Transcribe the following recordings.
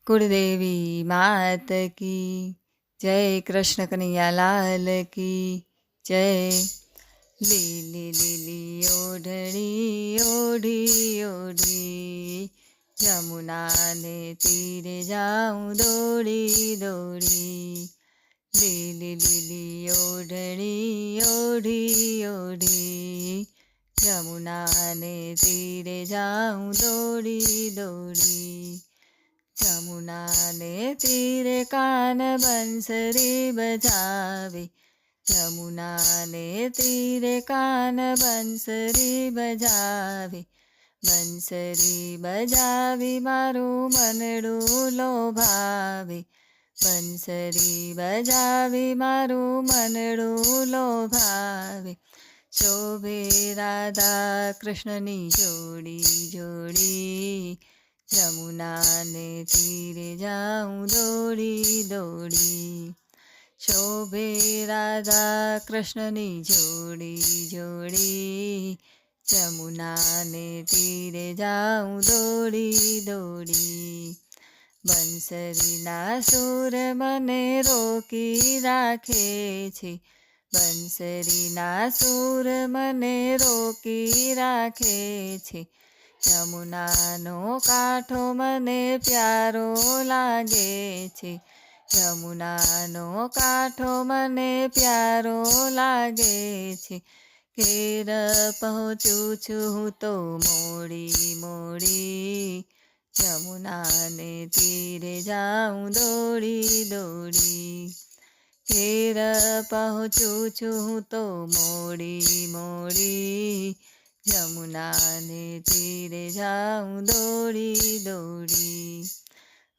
कुलदेवी मात की जय, कृष्ण कन्हैया लाल की जय। લીલી લીલી ઓઢણી ઓઢી ઓઢી જમુનાને તીરે જાઉં દોડી દોડી। લીલી લીલી ઓઢણી ઓઢી ઓઢી જમુનાને તીરે જાઉં દોડી દોડી। જમુનાને તીરે કાન બંસરી બજાવે, જમુનાને તીરે કાન બંસરી બજાવે। બંસરી બજાવી મારું મનડું લોભાવે, બંસરી બજાવી મારું મનડું લોભાવે। શોભે રાધા કૃષ્ણની જોડી જોડી, જમુનાને તીરે જાઉં દોડી દોડી। શોભે રાધા કૃષ્ણની જોડી જોડી, જમુનાને તીરે જાઉં દોડી દોડી। બંસરીના સૂર મને રોકી રાખે છે, બંસરીના સૂર મને રોકી રાખે છે। જમુનાનો કાંઠો મને પ્યારો લાગે છે, જમુનાનો કાંઠો મને પ્યારો લાગે છે। ઘેર પહોંચું છું હું તો મોડી મોડી, જમુનાને તીરે જાઉં દોડી દોડી। ઘેર પહોંચું છું હું તો મોડી મોડી, જમુનાને તીરે જાઉં દોડી દોડી।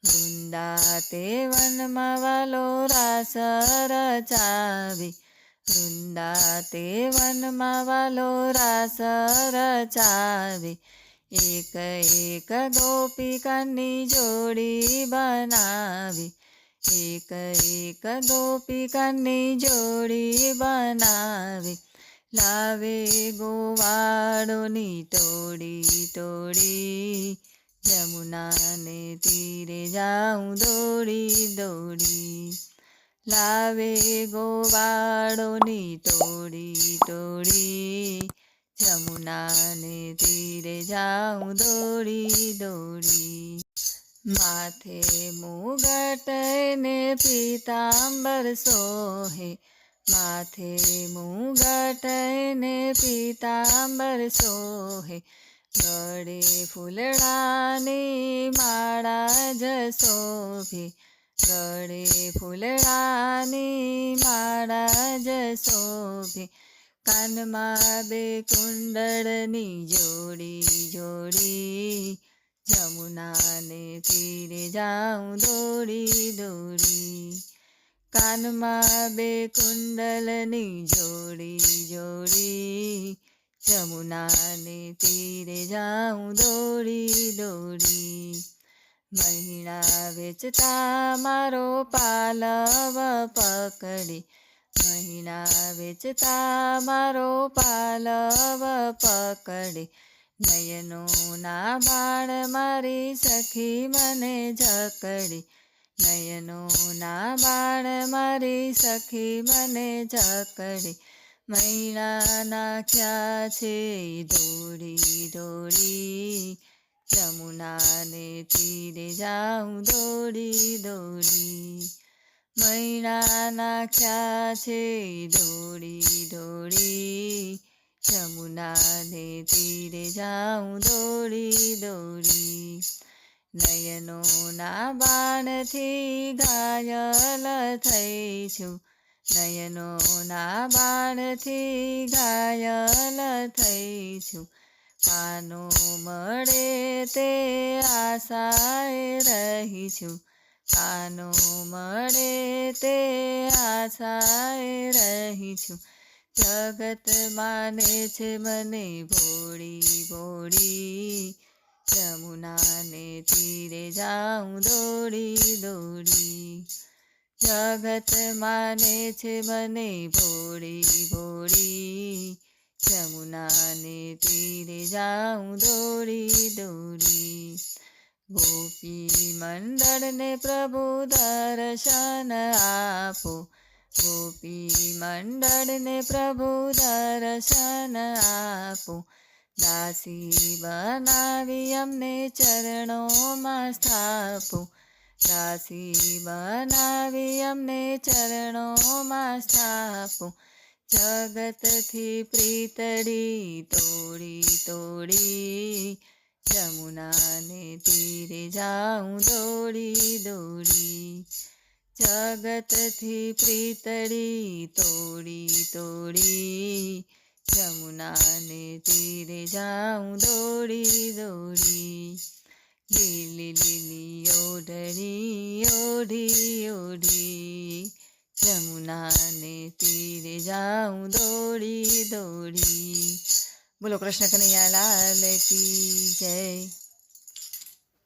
વૃંદા તે વનમાં વાલો રાસ રચાવે, વૃંદા તે વનમાં વાલો રાસ રચાવે। એક એક ગોપિકાની જોડી બનાવે, એક એક ગોપિકાની જોડી બનાવે। લાવે ગોવાળોની ટોળી ટોળી, જમુનાને તીરે જાઉં દોડી દોડી। લાવે ગોવાળોની ટોળી ટોળી, જમુનાને તીરે જાઉં દોડી દોડી। માથે મુગટ ને પીતાંબર સોહે, માથે મુગટ ને પીતાંબર સોહે। ગળે ફૂલડાની માળા જ શોભે, ગળે ફૂલડાની માળા જ શોભે। કાનમાં બે કુંડળની જોડી જોડી, જમુનાને તીરે જાઉં દોડી દોડી। કાનમાં બે કુંડલની જોડી જોડી, જમુનાને તીરે જાઉં દોડી દોડી। મહિણા વેચતા મારો પાલવ પકડે, મહિણા વેચતા મારો પાલવ પકડે। નયનોના બાણ મારી સખી મને જકડે, નયનોના બાણ મારી સખી મને જકડે। મહિના નાખ્યા છે દોડી દોડી, જમુનાને તીરે જાઉં દોડી દોડી। મહિના નાખ્યા છે દોડી દોડી, જમુનાને તીરે જાઉં દોડી દોડી। નયનોના બાણથી ઘાયલ થઈ છું, નયનોના બાણથી ઘાયલ થઈ છું। કાનો મળે તે આશાએ રહી છું, કાનો મળે તે આશાએ રહી છું। જગત માને છે મને ભોળી ભોળી, જમુનાને તીરે જાઉં દોડી દોડી। જગત માને છે મને ભોળી ભોળી, જમુનાને તીરે જાઉં દોડી દોડી। ગોપી મંડળને પ્રભુ દર્શન આપો, ગોપી મંડળને પ્રભુ દર્શન આપો, દાસી બનાવી અમને ચરણોમાં સ્થાપો, દાસી બનાવી અમને ચરણોમાં સ્થાપો, જગતથી પ્રીતડી તોડી તોડી, જમુનાને તીરે જાઉં દોડી દોડી, જગતથી પ્રીતડી તોડી તોડી, જમુનાને તીરે જાઉં દોડી દોડી, લીલી લીલી ઓઢણી ઓઢી ઓઢી, જમુનાને તીરે જાઉં દોડી દોડી. બોલો કૃષ્ણ કનૈયા લાલ કી જય.